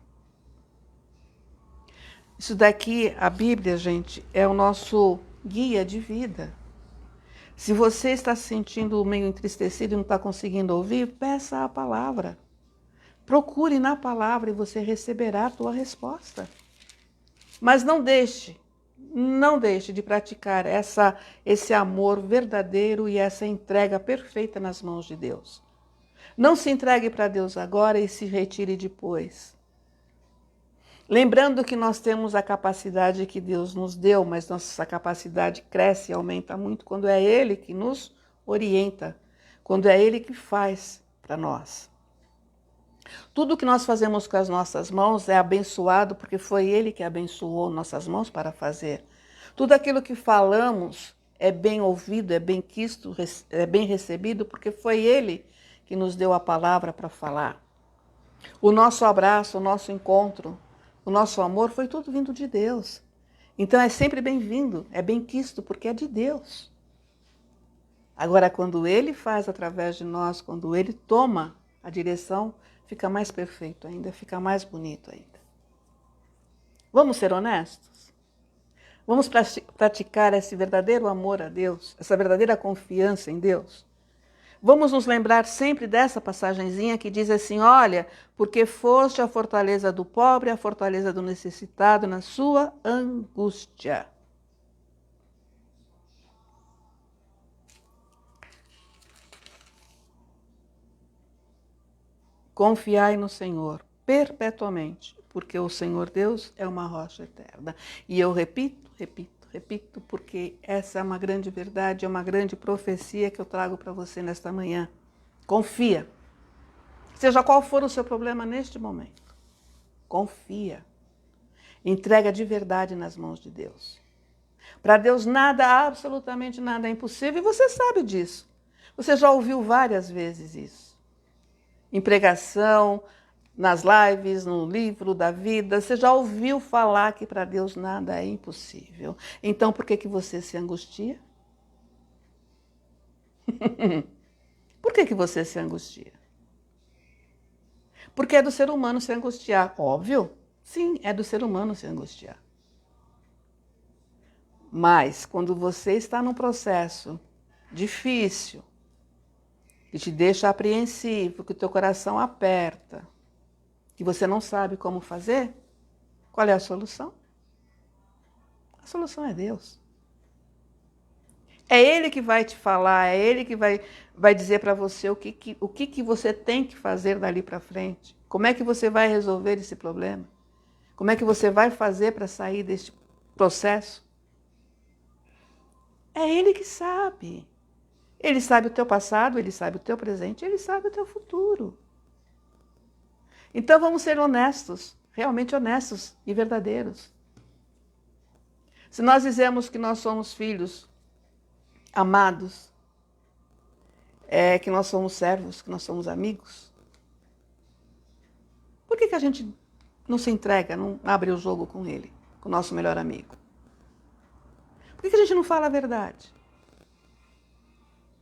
Isso daqui, a Bíblia, gente, é o nosso guia de vida. Se você está se sentindo meio entristecido e não está conseguindo ouvir, peça a palavra. Procure na palavra e você receberá a tua resposta. Mas não deixe de praticar esse amor verdadeiro e essa entrega perfeita nas mãos de Deus. Não se entregue para Deus agora e se retire depois. Lembrando que nós temos a capacidade que Deus nos deu, mas nossa capacidade cresce e aumenta muito quando é Ele que nos orienta, quando é Ele que faz para nós. Tudo que nós fazemos com as nossas mãos é abençoado porque foi Ele que abençoou nossas mãos para fazer. Tudo aquilo que falamos é bem ouvido, é bem quisto, é bem recebido porque foi Ele que nos deu a palavra para falar. O nosso abraço, o nosso encontro, o nosso amor foi tudo vindo de Deus. Então é sempre bem-vindo, é bem quisto, porque é de Deus. Agora, quando Ele faz através de nós, quando Ele toma a direção, fica mais perfeito ainda, fica mais bonito ainda. Vamos ser honestos? Vamos praticar esse verdadeiro amor a Deus, essa verdadeira confiança em Deus? Vamos nos lembrar sempre dessa passagenzinha que diz assim, olha, porque foste a fortaleza do pobre, a fortaleza do necessitado na sua angústia. Confiai no Senhor perpetuamente, porque o Senhor Deus é uma rocha eterna. E eu repito, porque essa é uma grande verdade, é uma grande profecia que eu trago para você nesta manhã. Confia. Seja qual for o seu problema neste momento, confia. Entrega de verdade nas mãos de Deus. Para Deus nada, absolutamente nada é impossível e você sabe disso. Você já ouviu várias vezes isso. Em pregação, nas lives, no livro da vida, você já ouviu falar que para Deus nada é impossível. Então, por que você se angustia? Por que você se angustia? Porque é do ser humano se angustiar. Óbvio, sim, é do ser humano se angustiar. Mas, quando você está num processo difícil, que te deixa apreensivo, que o teu coração aperta, que você não sabe como fazer, qual é a solução? A solução é Deus. É Ele que vai te falar, é Ele que vai dizer para você o que você tem que fazer dali para frente. Como é que você vai resolver esse problema? Como é que você vai fazer para sair deste processo? É Ele que sabe. Ele sabe o teu passado, Ele sabe o teu presente, Ele sabe o teu futuro. Então vamos ser honestos, realmente honestos e verdadeiros. Se nós dizemos que nós somos filhos amados, que nós somos servos, que nós somos amigos, por que a gente não se entrega, não abre o jogo com Ele, com o nosso melhor amigo? Por que a gente não fala a verdade?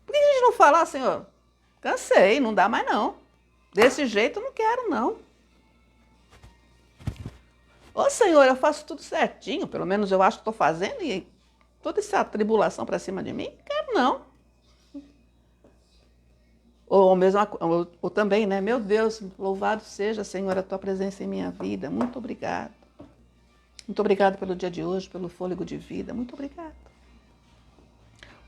Por que a gente não fala, Senhor, cansei, não dá mais não. Desse jeito eu não quero, não. Ô Senhor, eu faço tudo certinho, pelo menos eu acho que estou fazendo, e toda essa tribulação para cima de mim, não quero não. Ou também, né? Meu Deus, louvado seja, Senhor, a tua presença em minha vida. Muito obrigado. Muito obrigado pelo dia de hoje, pelo fôlego de vida. Muito obrigado.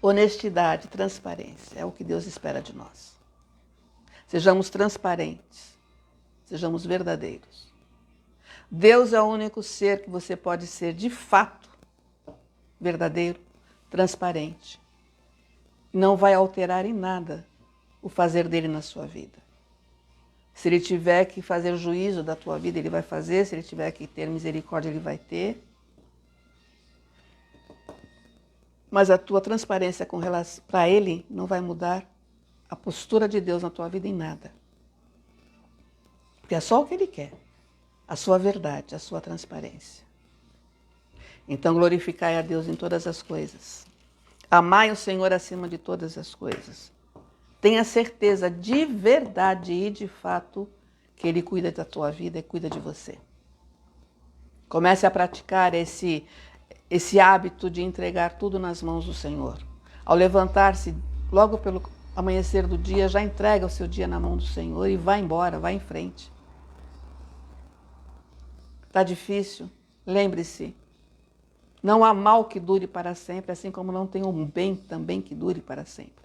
Honestidade, transparência é o que Deus espera de nós. Sejamos transparentes, sejamos verdadeiros. Deus é o único ser que você pode ser de fato verdadeiro, transparente. Não vai alterar em nada o fazer dele na sua vida. Se ele tiver que fazer juízo da tua vida, ele vai fazer. Se ele tiver que ter misericórdia, ele vai ter. Mas a tua transparência com relação para ele não vai mudar a postura de Deus na tua vida em nada. Porque é só o que ele quer. A sua verdade, a sua transparência. Então glorificai a Deus em todas as coisas. Amai o Senhor acima de todas as coisas. Tenha certeza de verdade e de fato que Ele cuida da tua vida e cuida de você. Comece a praticar esse hábito de entregar tudo nas mãos do Senhor. Ao levantar-se, logo pelo amanhecer do dia, já entrega o seu dia na mão do Senhor e vai embora, vai em frente. Está difícil? Lembre-se, não há mal que dure para sempre, assim como não tem um bem também que dure para sempre.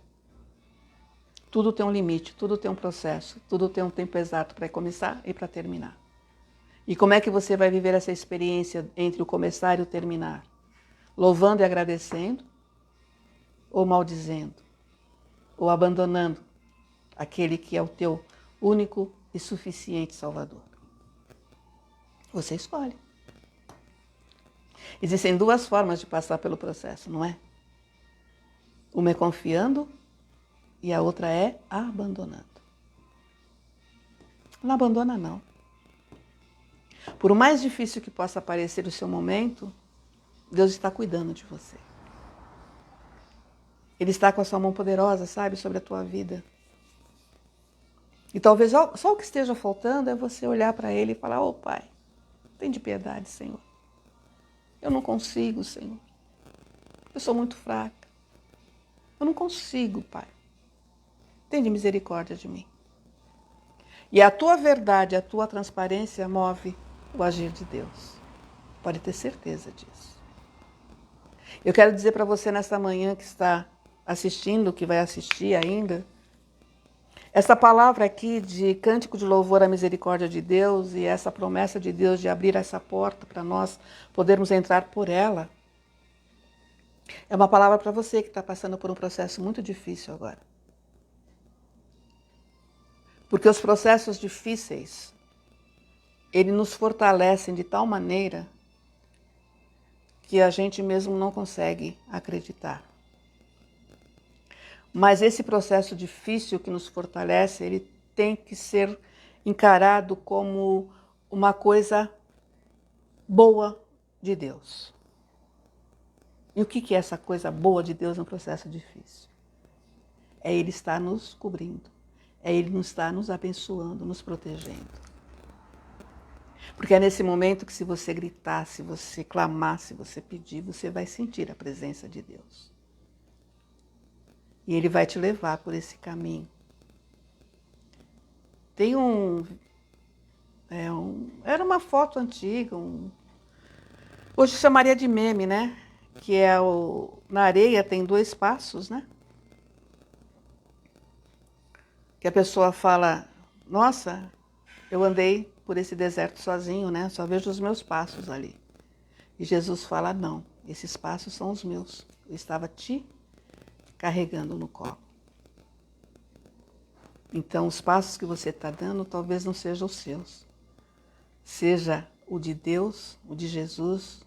Tudo tem um limite, tudo tem um processo, tudo tem um tempo exato para começar e para terminar. E como é que você vai viver essa experiência entre o começar e o terminar? Louvando e agradecendo? Ou maldizendo? Ou abandonando aquele que é o teu único e suficiente Salvador? Você escolhe. Existem duas formas de passar pelo processo, não é? Uma é confiando e a outra é abandonando. Não abandona, não. Por mais difícil que possa parecer o seu momento, Deus está cuidando de você. Ele está com a sua mão poderosa, sabe, sobre a tua vida. E talvez só o que esteja faltando é você olhar para Ele e falar: "Ô Pai, tem de piedade, Senhor. Eu não consigo, Senhor. Eu sou muito fraca. Eu não consigo, Pai. Tem de misericórdia de mim." E a tua verdade, a tua transparência move o agir de Deus. Pode ter certeza disso. Eu quero dizer para você nesta manhã que está assistindo, que vai assistir ainda, essa palavra aqui de cântico de louvor à misericórdia de Deus e essa promessa de Deus de abrir essa porta para nós podermos entrar por ela, é uma palavra para você que está passando por um processo muito difícil agora. Porque os processos difíceis, eles nos fortalecem de tal maneira que a gente mesmo não consegue acreditar. Mas esse processo difícil que nos fortalece, ele tem que ser encarado como uma coisa boa de Deus. E o que é essa coisa boa de Deus no processo difícil? É Ele estar nos cobrindo, é Ele estar nos abençoando, nos protegendo. Porque é nesse momento que se você gritar, se você clamar, se você pedir, você vai sentir a presença de Deus. E Ele vai te levar por esse caminho. Tem era uma foto antiga, hoje chamaria de meme, né? Que é na areia tem 2 passos, né? Que a pessoa fala: "Nossa, eu andei por esse deserto sozinho, né? Só vejo os meus passos ali." E Jesus fala: "Não, esses passos são os meus. Eu estava te carregando no colo." Então, os passos que você está dando talvez não sejam os seus. Seja o de Deus, o de Jesus,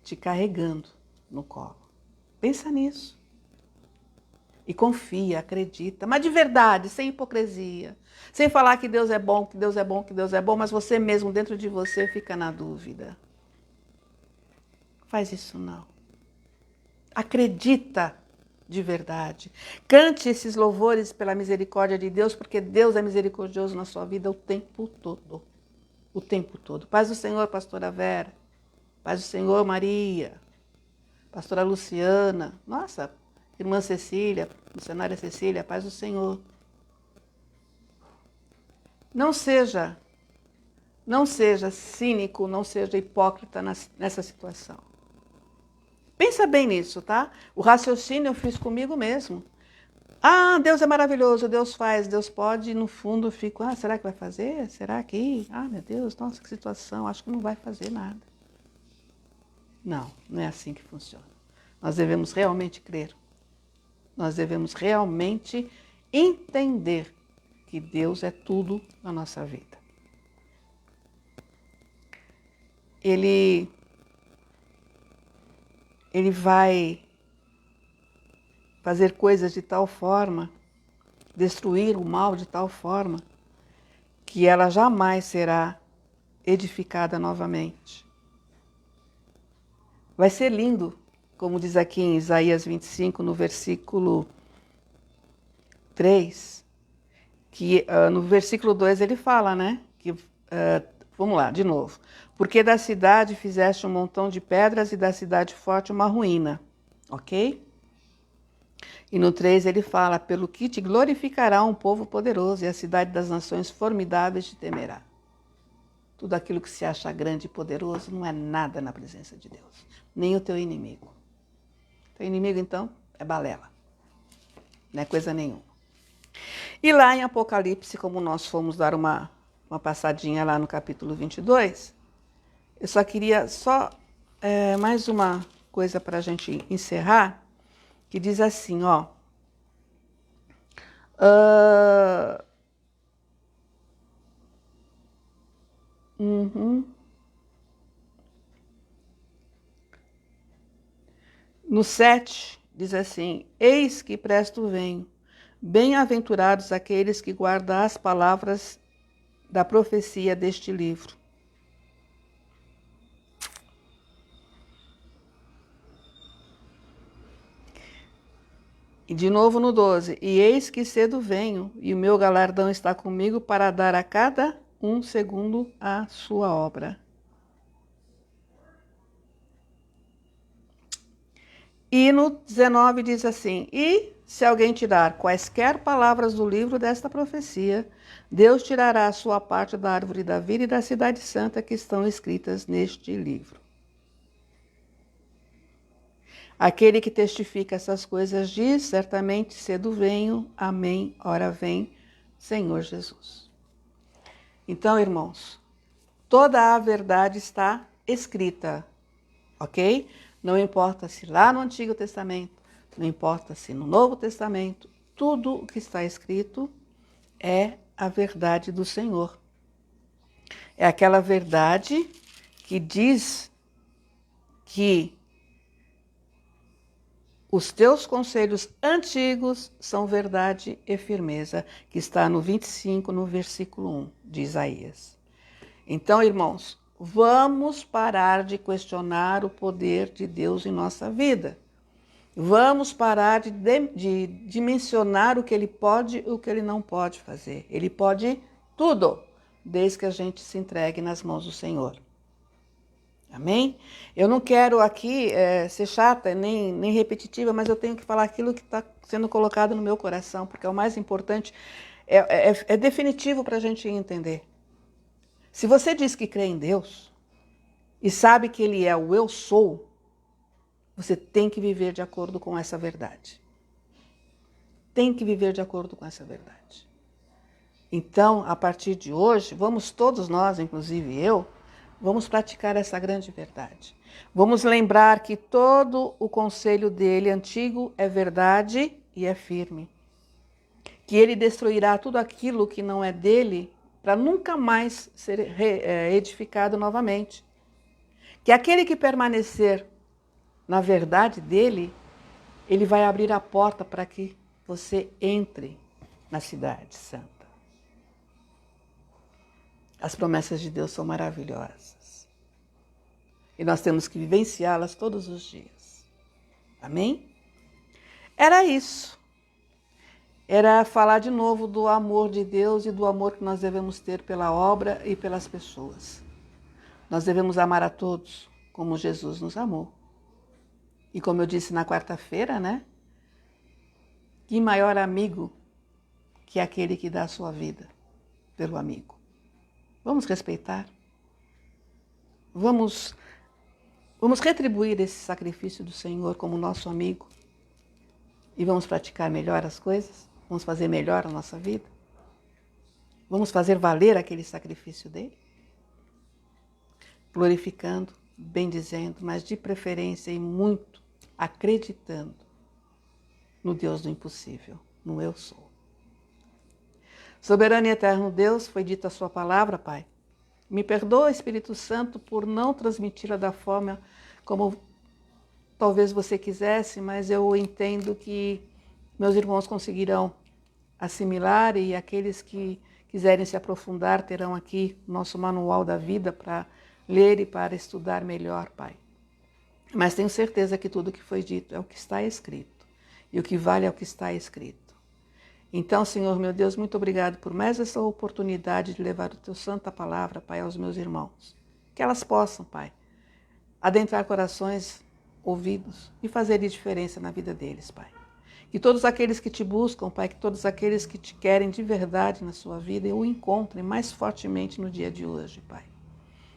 te carregando no colo. Pensa nisso. E confia, acredita, mas de verdade, sem hipocrisia. Sem falar que Deus é bom, que Deus é bom, que Deus é bom, mas você mesmo, dentro de você, fica na dúvida. Faz isso não. Acredita de verdade. Cante esses louvores pela misericórdia de Deus, porque Deus é misericordioso na sua vida o tempo todo. O tempo todo. Paz do Senhor, pastora Vera. Paz do Senhor, Maria. Pastora Luciana. Nossa, irmã Cecília, missionária Cecília, paz do Senhor. Não seja cínico, não seja hipócrita nessa situação. Pensa bem nisso, tá? O raciocínio eu fiz comigo mesmo. Ah, Deus é maravilhoso, Deus faz, Deus pode, e no fundo eu fico: será que vai fazer? Será que? Meu Deus, nossa, que situação, acho que não vai fazer nada. Não, não é assim que funciona. Nós devemos realmente crer. Nós devemos realmente entender que Deus é tudo na nossa vida. Ele vai fazer coisas de tal forma, destruir o mal de tal forma, que ela jamais será edificada novamente. Vai ser lindo como diz aqui em Isaías 25, no versículo 3, que no versículo 2 ele fala, né? Que, vamos lá, de novo. Porque da cidade fizeste um montão de pedras e da cidade forte uma ruína. Ok? E no 3 ele fala, pelo que te glorificará um povo poderoso e a cidade das nações formidáveis te temerá. Tudo aquilo que se acha grande e poderoso não é nada na presença de Deus. Nem o teu inimigo. Teu inimigo, então, é balela. Não é coisa nenhuma. E lá em Apocalipse, como nós fomos dar uma passadinha lá no capítulo 22, eu só queria mais uma coisa para a gente encerrar, que diz assim, ó. No 7, diz assim, eis que presto venho, bem-aventurados aqueles que guardam as palavras da profecia deste livro. E de novo no 12, e eis que cedo venho, e o meu galardão está comigo para dar a cada um segundo a sua obra. E no 19 diz assim, e se alguém tirar quaisquer palavras do livro desta profecia, Deus tirará a sua parte da árvore da vida e da cidade santa que estão escritas neste livro. Aquele que testifica essas coisas diz, certamente cedo venho, amém, ora vem, Senhor Jesus. Então, irmãos, toda a verdade está escrita, ok? Não importa se lá no Antigo Testamento, não importa se no Novo Testamento, tudo o que está escrito é a verdade do Senhor. É aquela verdade que diz que os teus conselhos antigos são verdade e firmeza, que está no 25, no versículo 1 de Isaías. Então, irmãos, vamos parar de questionar o poder de Deus em nossa vida. Vamos parar de dimensionar o que Ele pode e o que Ele não pode fazer. Ele pode tudo, desde que a gente se entregue nas mãos do Senhor. Amém? Eu não quero aqui ser chata nem repetitiva, mas eu tenho que falar aquilo que está sendo colocado no meu coração, porque é o mais importante, é definitivo para a gente entender. Se você diz que crê em Deus e sabe que Ele é o eu sou, você tem que viver de acordo com essa verdade. Tem que viver de acordo com essa verdade. Então, a partir de hoje, vamos todos nós, inclusive eu, vamos praticar essa grande verdade. Vamos lembrar que todo o conselho dele antigo é verdade e é firme. Que ele destruirá tudo aquilo que não é dele para nunca mais ser edificado novamente. Que aquele que permanecer na verdade dele, ele vai abrir a porta para que você entre na cidade santa. As promessas de Deus são maravilhosas. E nós temos que vivenciá-las todos os dias. Amém? Era isso. Era falar de novo do amor de Deus e do amor que nós devemos ter pela obra e pelas pessoas. Nós devemos amar a todos como Jesus nos amou. E como eu disse na quarta-feira, né? Que maior amigo que aquele que dá a sua vida pelo amigo. Vamos respeitar. Vamos retribuir esse sacrifício do Senhor como nosso amigo. E vamos praticar melhor as coisas. Vamos fazer melhor a nossa vida. Vamos fazer valer aquele sacrifício dele. Glorificando, bendizendo, mas de preferência e muito acreditando no Deus do impossível, no eu sou. Soberano e eterno Deus, foi dita a sua palavra, Pai. Me perdoa, Espírito Santo, por não transmiti-la da forma como talvez você quisesse, mas eu entendo que meus irmãos conseguirão assimilar e aqueles que quiserem se aprofundar terão aqui nosso manual da vida para ler e para estudar melhor, Pai. Mas tenho certeza que tudo que foi dito é o que está escrito. E o que vale é o que está escrito. Então, Senhor, meu Deus, muito obrigado por mais essa oportunidade de levar o Teu santa palavra, Pai, aos meus irmãos. Que elas possam, Pai, adentrar corações, ouvidos e fazer diferença na vida deles, Pai. Que todos aqueles que Te buscam, Pai, que todos aqueles que Te querem de verdade na sua vida, o encontrem mais fortemente no dia de hoje, Pai.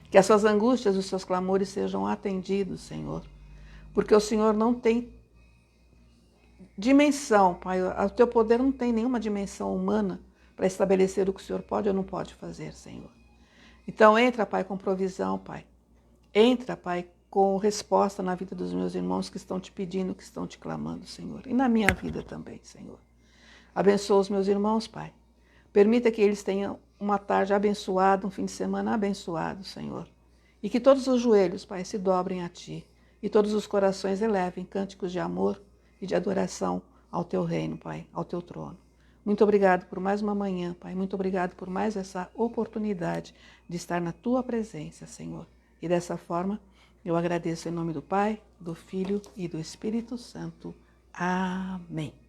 Que as suas angústias, os seus clamores sejam atendidos, Senhor. Porque o Senhor não tem dimensão, Pai. O Teu poder não tem nenhuma dimensão humana para estabelecer o que o Senhor pode ou não pode fazer, Senhor. Então entra, Pai, com provisão, Pai. Entra, Pai, com resposta na vida dos meus irmãos que estão Te pedindo, que estão Te clamando, Senhor. E na minha vida também, Senhor. Abençoa os meus irmãos, Pai. Permita que eles tenham uma tarde abençoada, um fim de semana abençoado, Senhor. E que todos os joelhos, Pai, se dobrem a Ti. E todos os corações elevem cânticos de amor e de adoração ao Teu reino, Pai, ao Teu trono. Muito obrigado por mais uma manhã, Pai. Muito obrigado por mais essa oportunidade de estar na Tua presença, Senhor. E dessa forma, eu agradeço em nome do Pai, do Filho e do Espírito Santo. Amém.